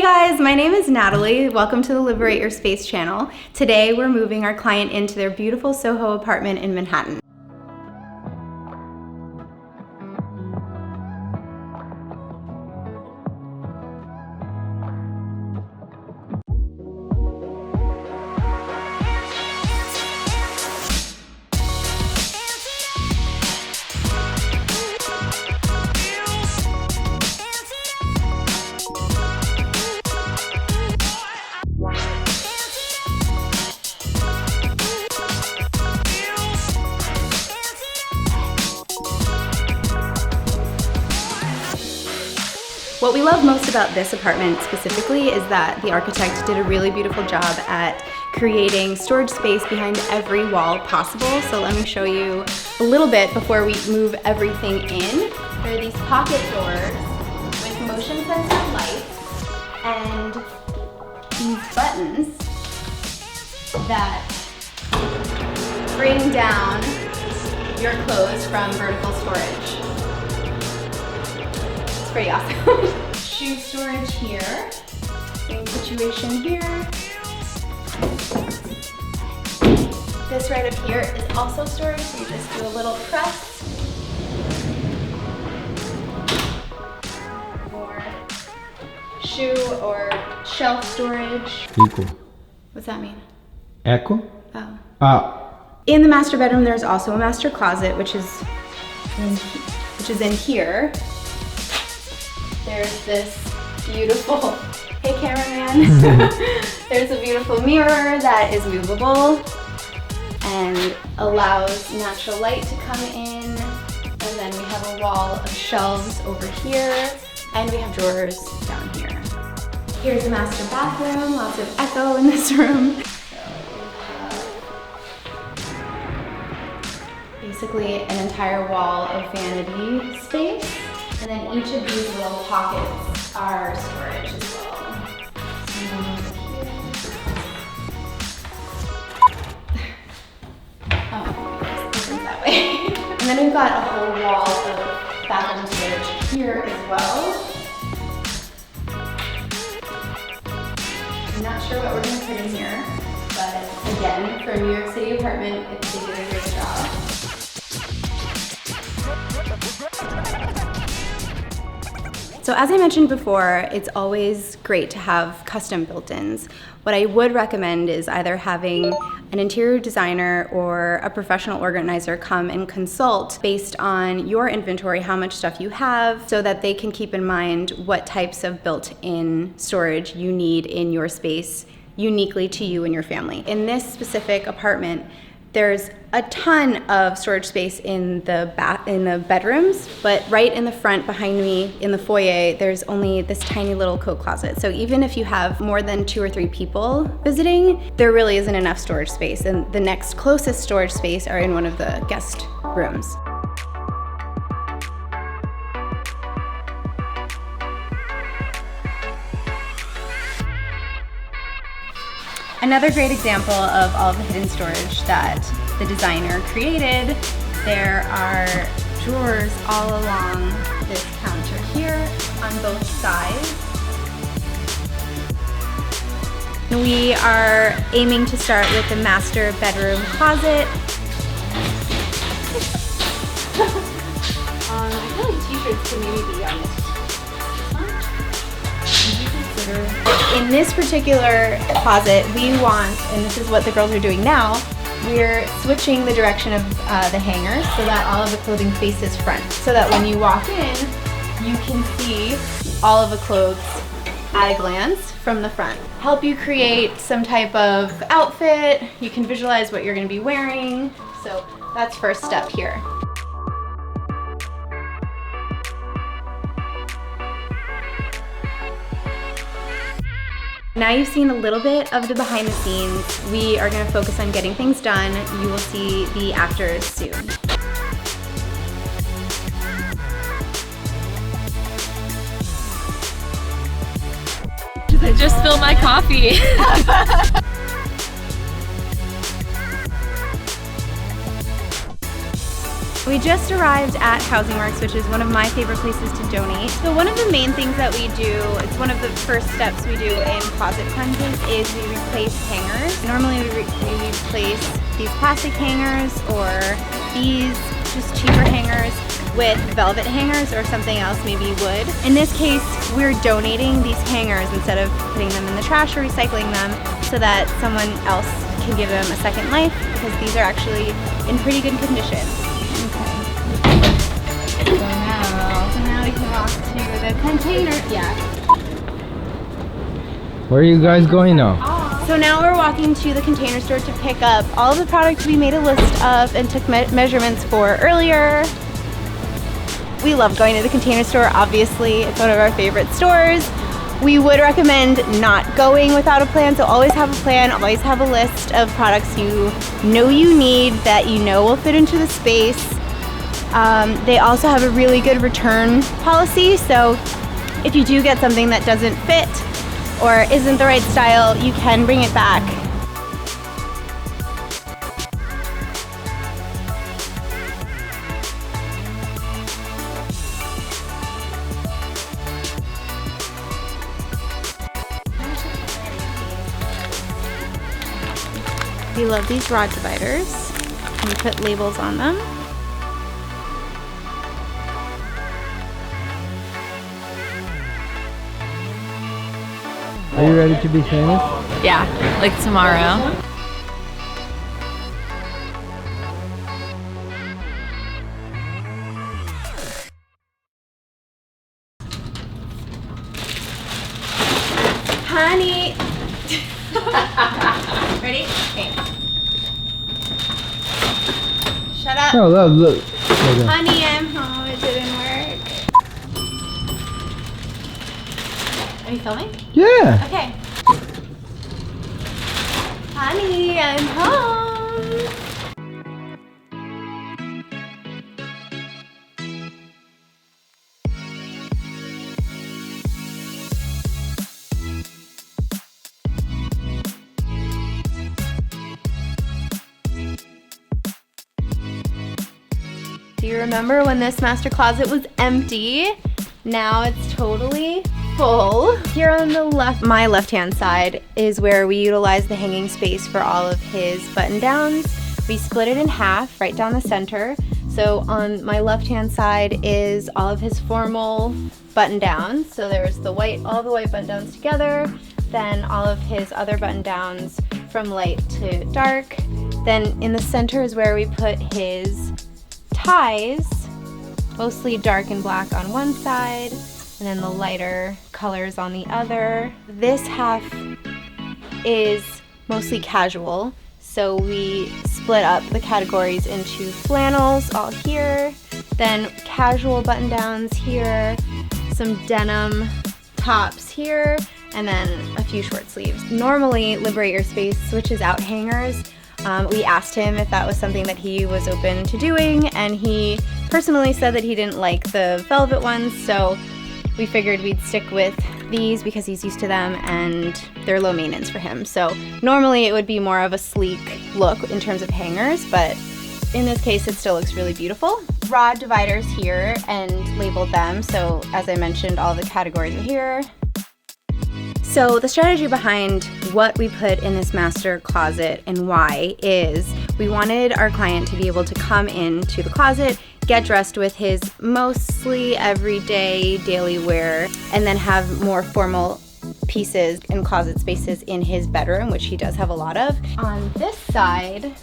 guys, my name is Natalie. Welcome to the Liberate Your Space channel. Today we're moving our client into their beautiful SOHO apartment in Manhattan. What we love most about this apartment specifically is that the architect did a really beautiful job at creating storage space behind every wall possible. So let me show you a little bit before we move everything in. There are these pocket doors with motion sensor lights and these buttons that bring down your clothes from vertical storage. Pretty awesome. Shoe storage here. Same situation here. This right up here is also storage, so you just do a little press. Or shoe or shelf storage. Equal. What's that mean? Echo? Oh. In the master bedroom, there's also a master closet, which is in here. There's this beautiful, hey cameraman, there's a beautiful mirror that is movable and allows natural light to come in. And then we have a wall of shelves over here, and we have drawers down here. Here's a master bathroom, lots of echo in this room. Basically an entire wall of vanity space. And then each of these little pockets are storage as well. So over here. Oh, this isn't that way. And then we've got a whole wall of bathroom storage here as well. I'm not sure what we're going to put in here, but again, for a New York City apartment, they did a great job. So as I mentioned before, it's always great to have custom built-ins. What I would recommend is either having an interior designer or a professional organizer come and consult based on your inventory, how much stuff you have, so that they can keep in mind what types of built-in storage you need in your space uniquely to you and your family. In this specific apartment, there's a ton of storage space in the bedrooms, but right in the front behind me in the foyer, there's only this tiny little coat closet. So even if you have more than 2 or 3 people visiting, there really isn't enough storage space. And the next closest storage space are in one of the guest rooms. Another great example of all of the hidden storage that the designer created, there are drawers all along this counter here on both sides. We are aiming to start with the master bedroom closet. I feel like t-shirts could maybe be on this. In this particular closet, we want, and this is what the girls are doing now, we're switching the direction of the hangers so that all of the clothing faces front. So that when you walk in, you can see all of the clothes at a glance from the front. Help you create some type of outfit. You can visualize what you're going to be wearing. So that's first step here. Now you've seen a little bit of the behind the scenes. We are going to focus on getting things done. You will see the actors soon. I just spilled my coffee. We just arrived at Housing Works, which is one of my favorite places to donate. So one of the main things that we do, it's one of the first steps we do in closet cleanses, is we replace hangers. Normally we replace these plastic hangers or these just cheaper hangers with velvet hangers or something else, maybe wood. In this case, we're donating these hangers instead of putting them in the trash or recycling them so that someone else can give them a second life, because these are actually in pretty good condition. So now we can walk to the container. Yeah. Where are you guys going now? So now we're walking to the container store to pick up all of the products we made a list of and took measurements for earlier. We love going to the container store, obviously. It's one of our favorite stores. We would recommend not going without a plan, so always have a plan, always have a list of products you know you need that you know will fit into the space. They also have a really good return policy, so if you do get something that doesn't fit or isn't the right style, you can bring it back. We love these rod dividers. We put labels on them. Are you ready to be famous? Yeah, like tomorrow. Honey! Ready? Okay. Shut up. Oh, look. Honey, I'm home. It didn't work. Are you filming? Yeah. Okay. Honey, I'm home. Do you remember when this master closet was empty? Now it's totally full. Here on the left, my left-hand side, is where we utilize the hanging space for all of his button-downs. We split it in half right down the center. So on my left-hand side is all of his formal button-downs. So there's the white, all the white button-downs together, then all of his other button-downs from light to dark. Then in the center is where we put his ties, mostly dark and black on one side, and then the lighter colors on the other. This half is mostly casual, so we split up the categories into flannels all here, then casual button-downs here, some denim tops here, and then a few short sleeves. Normally, Liberate Your Space switches out hangers. We asked him if that was something that he was open to doing, and he personally said that he didn't like the velvet ones, so we figured we'd stick with these because he's used to them and they're low maintenance for him. So normally it would be more of a sleek look in terms of hangers, but in this case it still looks really beautiful. Rod dividers here and labeled them, so as I mentioned, all the categories are here. So the strategy behind what we put in this master closet and why is we wanted our client to be able to come into the closet, get dressed with his mostly everyday daily wear, and then have more formal pieces and closet spaces in his bedroom, which he does have a lot of. On this side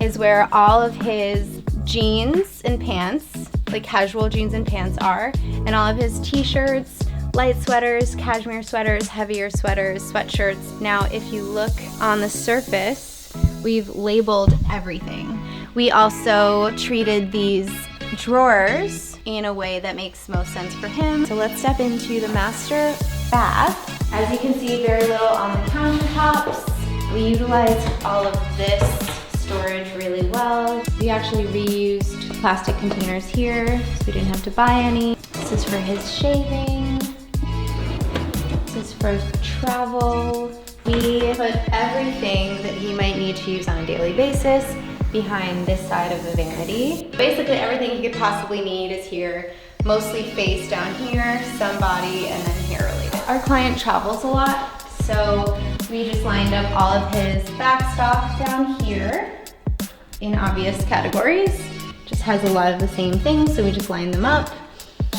is where all of his jeans and pants, like casual jeans and pants are, and all of his t-shirts, light sweaters, cashmere sweaters, heavier sweaters, sweatshirts. Now, if you look on the surface, we've labeled everything. We also treated these drawers in a way that makes most sense for him. So let's step into the master bath. As you can see, very little on the countertops. We utilized all of this storage really well. We actually reused plastic containers here, so we didn't have to buy any. This is for his shaving. This is for travel. We put everything that he might need to use on a daily basis behind this side of the vanity. Basically everything he could possibly need is here, mostly face down here, some body, and then hair related. Our client travels a lot, so we just lined up all of his back stock down here in obvious categories. Just has a lot of the same things, so we just lined them up.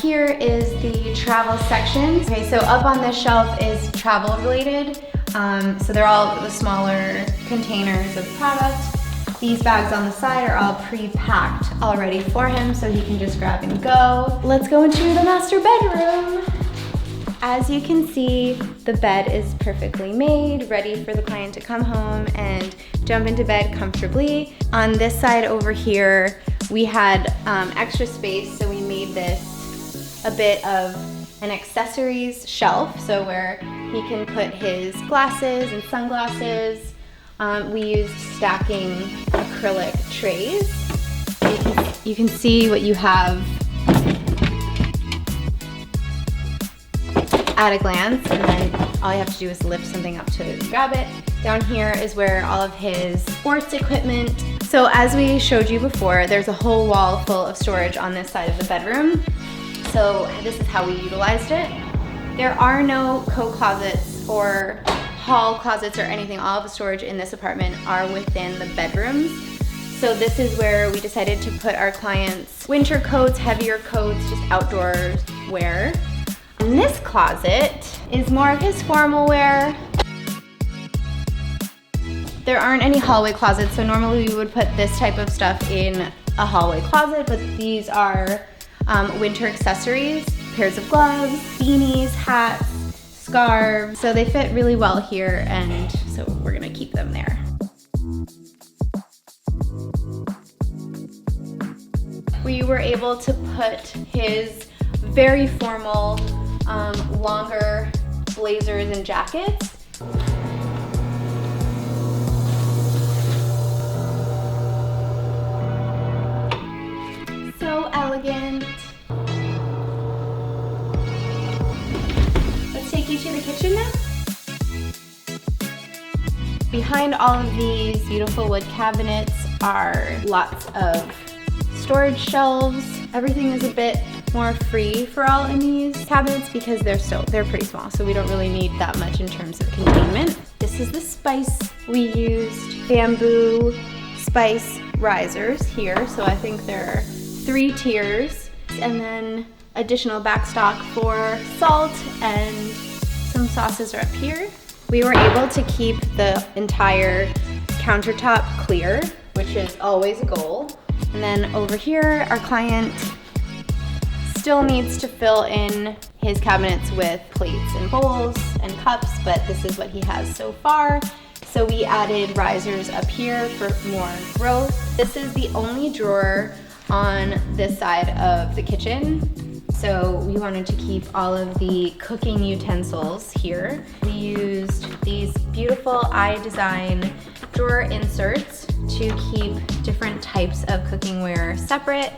Here is the travel section. Okay, so up on this shelf is travel related. So they're all the smaller containers of product. These bags on the side are all pre-packed already for him, so he can just grab and go. Let's go into the master bedroom. As you can see, the bed is perfectly made, ready for the client to come home and jump into bed comfortably. On this side over here, we had extra space, so we made this a bit of an accessories shelf, so where he can put his glasses and sunglasses. We used stacking acrylic trays. You can see what you have at a glance, and then all you have to do is lift something up to grab it. Down here is where all of his sports equipment. So as we showed you before, there's a whole wall full of storage on this side of the bedroom. So this is how we utilized it. There are no coat closets or hall closets or anything. All of the storage in this apartment are within the bedrooms. So this is where we decided to put our clients' winter coats, heavier coats, just outdoor wear. And this closet is more of his formal wear. There aren't any hallway closets, so normally we would put this type of stuff in a hallway closet, but these are winter accessories, pairs of gloves, beanies, hats, scarves. So they fit really well here, and so we're gonna keep them there. We were able to put his very formal, longer blazers and jackets. So elegant. Let's take you to the kitchen now. Behind all of these beautiful wood cabinets are lots of storage shelves. Everything is a bit more free for all in these cabinets because they're pretty small, so we don't really need that much in terms of containment. This is the spice. We used bamboo spice risers here, so I think there are 3 tiers, and then additional backstock for salt, and some sauces are up here. We were able to keep the entire countertop clear, which is always a goal. And then over here, our client still needs to fill in his cabinets with plates and bowls and cups, but this is what he has so far. So we added risers up here for more growth. This is the only drawer on this side of the kitchen. So we wanted to keep all of the cooking utensils here. We used these beautiful iDesign drawer inserts to keep different types of cookingware separate.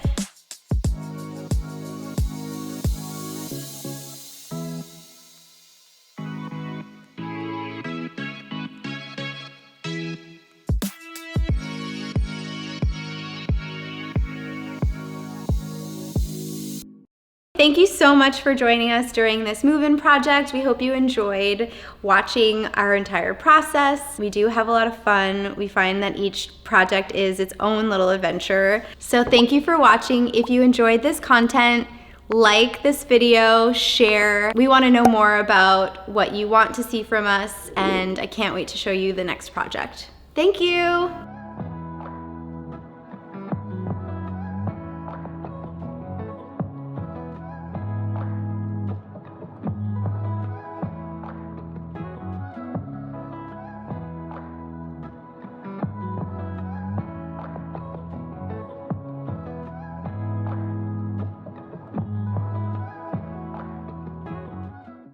Thank you so much for joining us during this move-in project. We hope you enjoyed watching our entire process. We do have a lot of fun. We find that each project is its own little adventure. So thank you for watching. If you enjoyed this content, like this video, share. We want to know more about what you want to see from us, and I can't wait to show you the next project. Thank you.